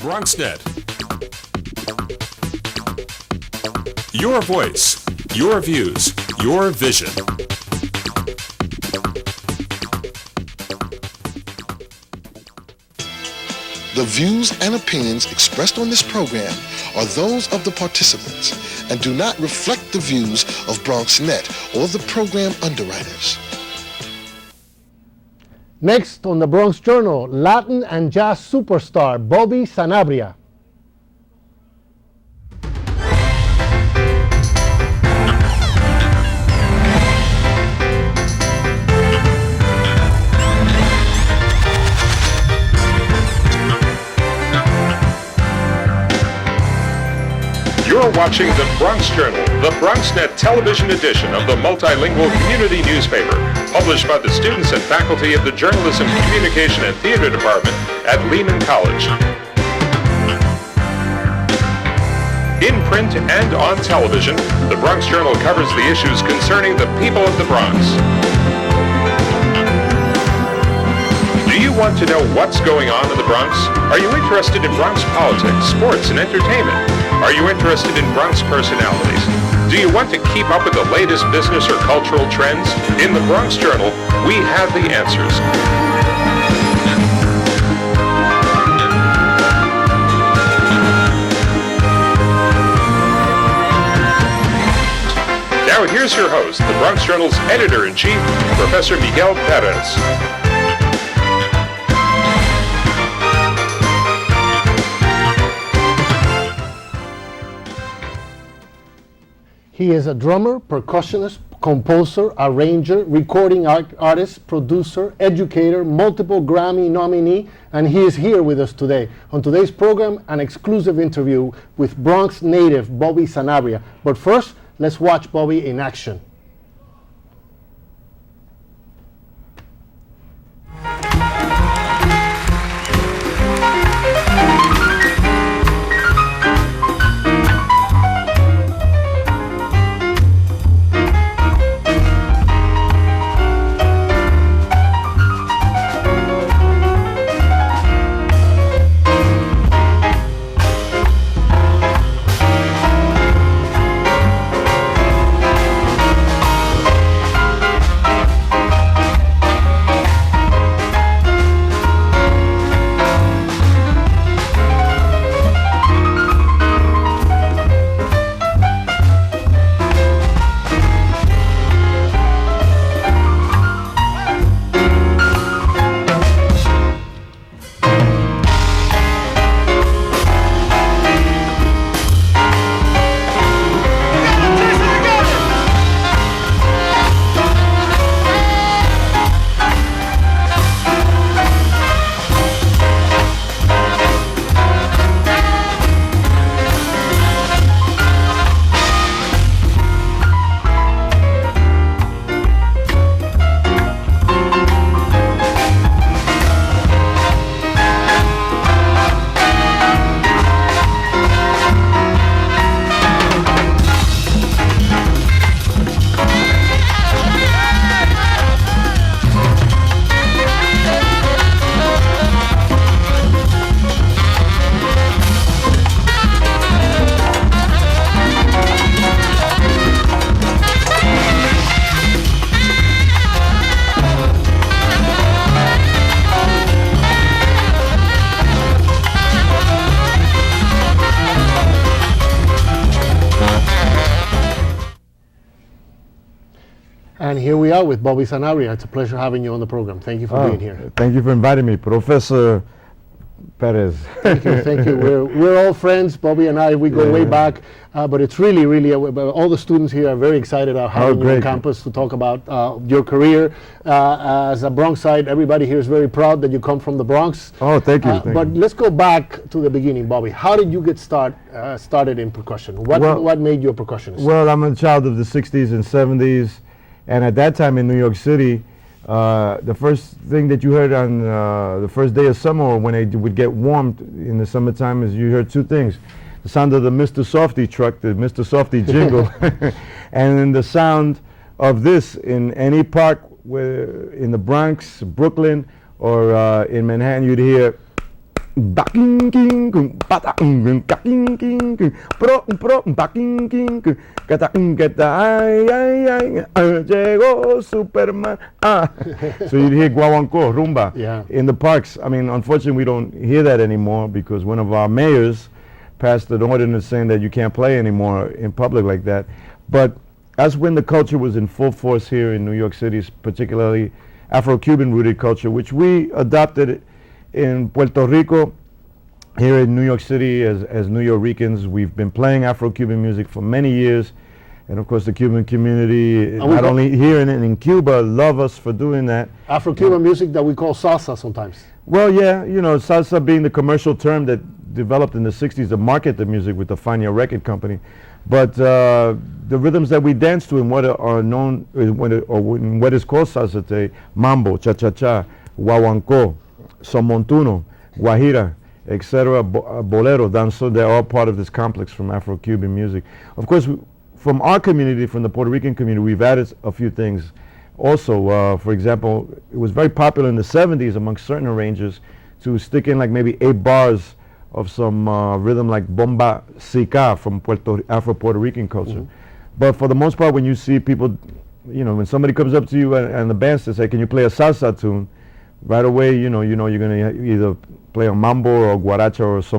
BronxNet. Your voice, your views, your vision. The views and opinions expressed on this program are those of the participants and do not reflect the views of BronxNet or the program underwriters. Next on the Bronx Journal, Latin and jazz superstar Bobby Sanabria. You're watching the Bronx Journal, the BronxNet television edition of the multilingual community newspaper, published by the students and faculty of the Journalism, Communication, and Theater Department at Lehman College. In print and on television, the Bronx Journal covers the issues concerning the people of the Bronx. Do you want to know what's going on in the Bronx? Are you interested in Bronx politics, sports, and entertainment? Are you interested in Bronx personalities? Do you want to keep up with the latest business or cultural trends? In the Bronx Journal, we have the answers. Now here's your host, the Bronx Journal's editor-in-chief, Professor Miguel Perez. He is a drummer, percussionist, composer, arranger, recording artist, producer, educator, multiple Grammy nominee, and he is here with us today. On today's program, an exclusive interview with Bronx native Bobby Sanabria. But first, let's watch Bobby in action. And here we are with Bobby Sanabria. It's a pleasure having you on the program. Thank you for being here. Thank you for inviting me, Professor Perez. Thank you, thank you. We're all friends, Bobby and I. We go way back, but it's really, all the students here are very excited about having you on campus to talk about your career. As a Bronxite, everybody here is very proud that you come from the Bronx. Oh, thank you. But let's go back to the beginning, Bobby. How did you get started in percussion? What made you a percussionist? Well, I'm a child of the 60s and 70s. And at that time in New York City, the first thing that you heard on the first day of summer, or when it would get warm in the summertime, is you heard two things. The sound of the Mr. Softy truck, the Mr. Softy jingle, and then the sound of this in any park where in the Bronx, Brooklyn, or in Manhattan, you'd hear baking king, pata king king, pro baking king, gata ay, llegó Superman. So you'd hear guaguancó, rumba Yeah. in the parks. I mean, unfortunately, we don't hear that anymore because one of our mayors passed an ordinance saying that you can't play anymore in public like that. But that's when the culture was in full force here in New York City, particularly Afro-Cuban rooted culture, which we adopted in Puerto Rico. Here in New York City, as New Yorkers, we've been playing Afro-Cuban music for many years. And of course, the Cuban community, not only here and in Cuba, love us for doing that. Afro-Cuban music that we call salsa sometimes. Well, yeah, you know, salsa being the commercial term that developed in the 60s to market the music with the Fania record company. But the rhythms that we dance to and what are known, what is called salsa today, mambo, cha-cha-cha, guaguancó, son montuno, guajira, etc., bolero, danzo, they're all part of this complex from Afro-Cuban music. Of course, from our community, from the Puerto Rican community, we've added a few things. Also, for example, it was very popular in the 70s amongst certain arrangers to stick in like maybe 8 bars of some rhythm like bomba sica from Afro-Puerto Rican culture. But for the most part, when you see people, you know, when somebody comes up to you and the band says, hey, can you play a salsa tune? Right away, you know you're going to either play a mambo or guaracha or some